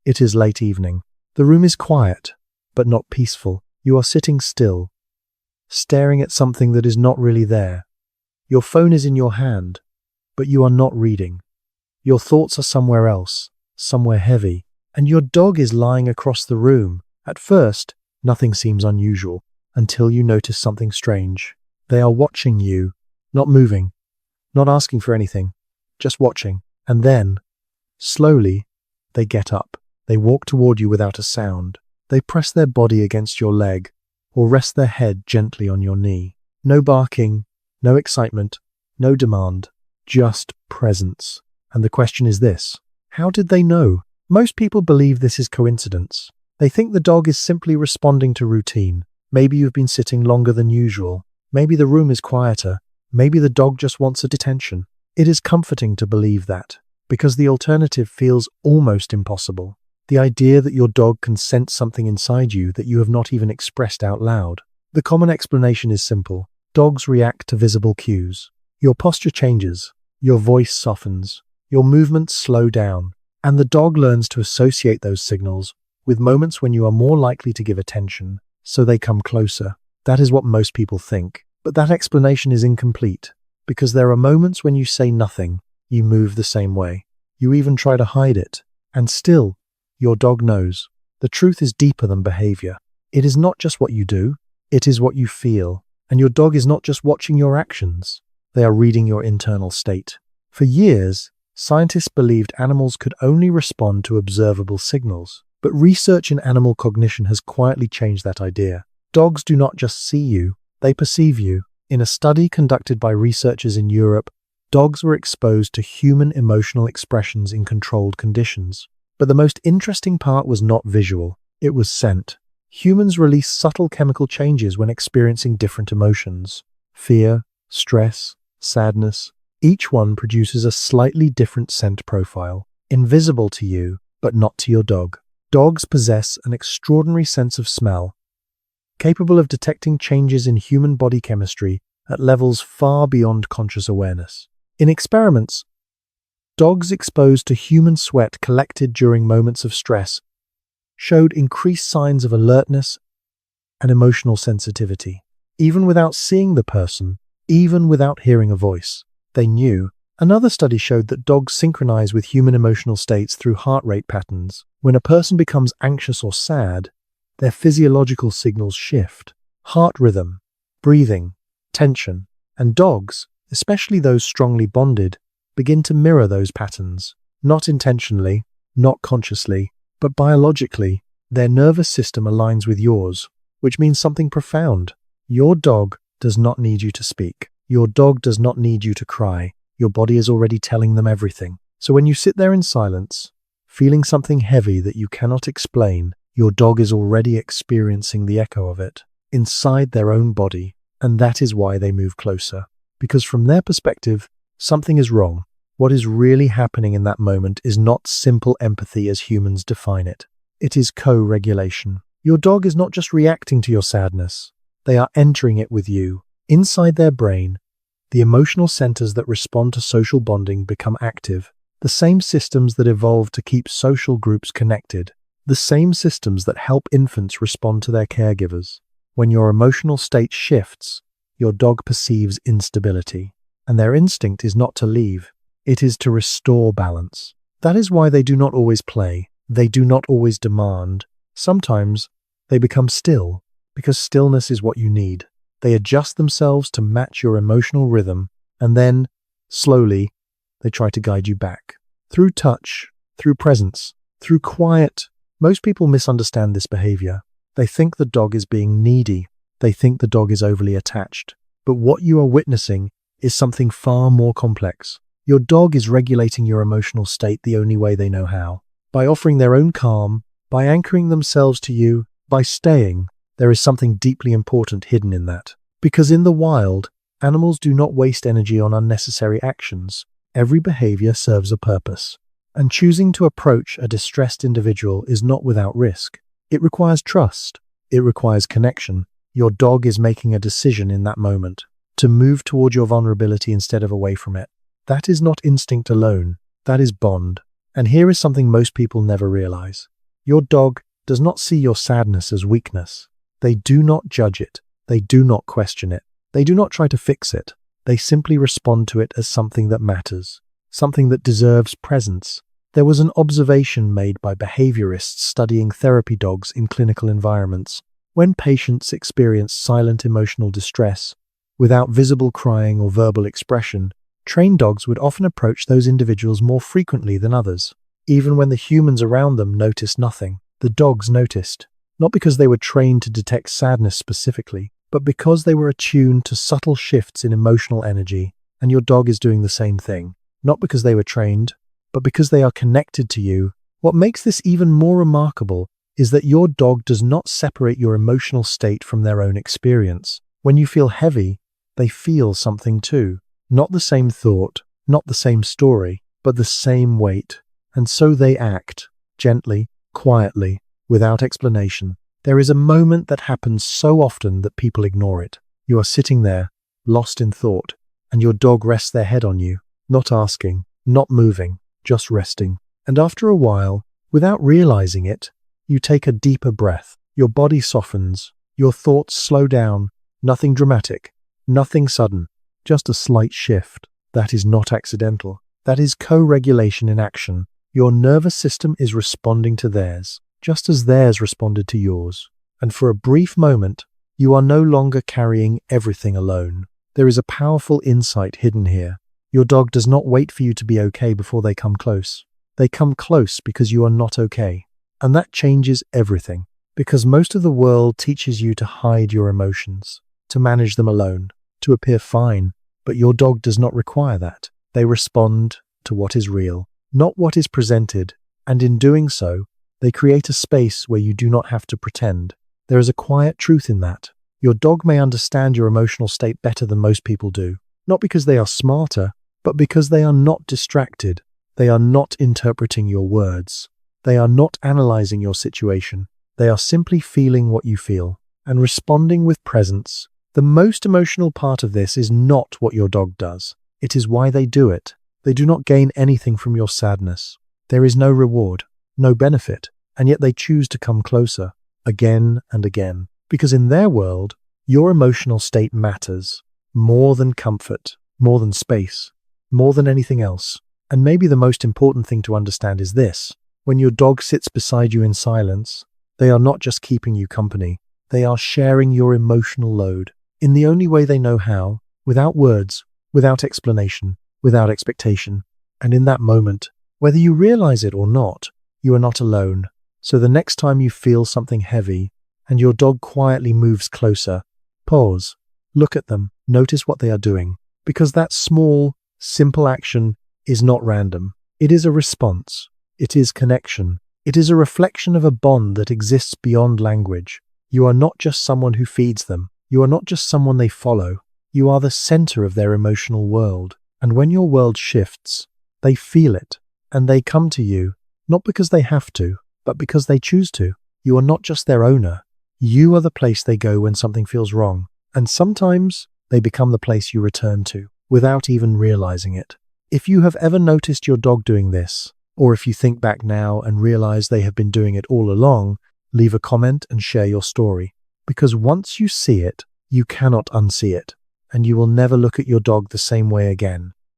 It is late evening. The room is quiet, but not peaceful. You are sitting still, staring at something that is not really there. Your phone is in your hand, but you are not reading. Your thoughts are somewhere else, somewhere heavy, and your dog is lying across the room. At first, nothing seems unusual, until you notice something strange. They are watching you, not moving, not asking for anything, just watching. And then, slowly, they get up. They walk toward you without a sound. They press their body against your leg, or rest their head gently on your knee. No barking, no excitement, no demand, just presence. And the question is this: how did they know? Most people believe this is coincidence. They think the dog is simply responding to routine. Maybe you've been sitting longer than usual. Maybe the room is quieter. Maybe the dog just wants attention. It is comforting to believe that, because the alternative feels almost impossible. The idea that your dog can sense something inside you that you have not even expressed out loud. The common explanation is simple. Dogs react to visible cues. Your posture changes, your voice softens, your movements slow down, and the dog learns to associate those signals with moments when you are more likely to give attention, so they come closer. That is what most people think. But that explanation is incomplete, because there are moments when you say nothing, you move the same way. You even try to hide it, and still, your dog knows. The truth is deeper than behavior. It is not just what you do, it is what you feel. And your dog is not just watching your actions, they are reading your internal state. For years, scientists believed animals could only respond to observable signals. But research in animal cognition has quietly changed that idea. Dogs do not just see you, they perceive you. In a study conducted by researchers in Europe, dogs were exposed to human emotional expressions in controlled conditions. But the most interesting part was not visual, it was scent. Humans release subtle chemical changes when experiencing different emotions. Fear, stress, sadness. Each one produces a slightly different scent profile, invisible to you, but not to your dog. Dogs possess an extraordinary sense of smell, capable of detecting changes in human body chemistry at levels far beyond conscious awareness. In experiments, dogs exposed to human sweat collected during moments of stress showed increased signs of alertness and emotional sensitivity. Even without seeing the person, even without hearing a voice, they knew. Another study showed that dogs synchronize with human emotional states through heart rate patterns. When a person becomes anxious or sad, their physiological signals shift. Heart rhythm, breathing, tension, and dogs, especially those strongly bonded, begin to mirror those patterns. Not intentionally, not consciously, but biologically, their nervous system aligns with yours, which means something profound. Your dog does not need you to speak. Your dog does not need you to cry. Your body is already telling them everything. So when you sit there in silence, feeling something heavy that you cannot explain, your dog is already experiencing the echo of it inside their own body, and that is why they move closer. Because from their perspective, something is wrong. What is really happening in that moment is not simple empathy as humans define it. It is co-regulation. Your dog is not just reacting to your sadness. They are entering it with you. Inside their brain, the emotional centers that respond to social bonding become active. The same systems that evolved to keep social groups connected. The same systems that help infants respond to their caregivers. When your emotional state shifts, your dog perceives instability, and their instinct is not to leave. It is to restore balance. That is why they do not always play. They do not always demand. Sometimes they become still, because stillness is what you need. They adjust themselves to match your emotional rhythm, and then, slowly, they try to guide you back. Through touch, through presence, through quiet. Most people misunderstand this behavior. They think the dog is being needy. They think the dog is overly attached. But what you are witnessing is something far more complex. Your dog is regulating your emotional state the only way they know how. By offering their own calm, by anchoring themselves to you, by staying. There is something deeply important hidden in that. Because in the wild, animals do not waste energy on unnecessary actions. Every behavior serves a purpose. And choosing to approach a distressed individual is not without risk. It requires trust. It requires connection. Your dog is making a decision in that moment to move toward your vulnerability instead of away from it. That is not instinct alone. That is bond. And here is something most people never realize. Your dog does not see your sadness as weakness. They do not judge it. They do not question it. They do not try to fix it. They simply respond to it as something that matters, something that deserves presence. There was an observation made by behaviorists studying therapy dogs in clinical environments. When patients experienced silent emotional distress, without visible crying or verbal expression, trained dogs would often approach those individuals more frequently than others. Even when the humans around them noticed nothing, the dogs noticed, not because they were trained to detect sadness specifically, but because they were attuned to subtle shifts in emotional energy, and your dog is doing the same thing, not because they were trained, but because they are connected to you. What makes this even more remarkable is that your dog does not separate your emotional state from their own experience. When you feel heavy, they feel something too. Not the same thought, not the same story, but the same weight. And so they act, gently, quietly, without explanation. There is a moment that happens so often that people ignore it. You are sitting there, lost in thought, and your dog rests their head on you, not asking, not moving, just resting. And after a while, without realizing it, you take a deeper breath. Your body softens, your thoughts slow down, nothing dramatic, nothing sudden, just a slight shift. That is not accidental. That is co-regulation in action. Your nervous system is responding to theirs, just as theirs responded to yours. And for a brief moment, you are no longer carrying everything alone. There is a powerful insight hidden here. Your dog does not wait for you to be okay before they come close. They come close because you are not okay. And that changes everything, because most of the world teaches you to hide your emotions, to manage them alone, to appear fine. But your dog does not require that. They respond to what is real, not what is presented, and in doing so, they create a space where you do not have to pretend. There is a quiet truth in that. Your dog may understand your emotional state better than most people do, not because they are smarter, but because they are not distracted. They are not interpreting your words. They are not analyzing your situation. They are simply feeling what you feel and responding with presence. The most emotional part of this is not what your dog does. It is why they do it. They do not gain anything from your sadness. There is no reward, no benefit, and yet they choose to come closer, again and again, because in their world, your emotional state matters more than comfort, more than space, more than anything else. And maybe the most important thing to understand is this: when your dog sits beside you in silence, they are not just keeping you company, they are sharing your emotional load in the only way they know how, without words, without explanation, without expectation. And in that moment, whether you realize it or not, you are not alone. So the next time you feel something heavy and your dog quietly moves closer, pause, look at them, notice what they are doing, because that small, simple action is not random. It is a response. It is connection. It is a reflection of a bond that exists beyond language. You are not just someone who feeds them. You are not just someone they follow. You are the center of their emotional world. And when your world shifts, they feel it, and they come to you, not because they have to, but because they choose to. You are not just their owner. You are the place they go when something feels wrong. And sometimes they become the place you return to, without even realizing it. If you have ever noticed your dog doing this, or if you think back now and realize they have been doing it all along, leave a comment and share your story. Because once you see it, you cannot unsee it, and you will never look at your dog the same way again.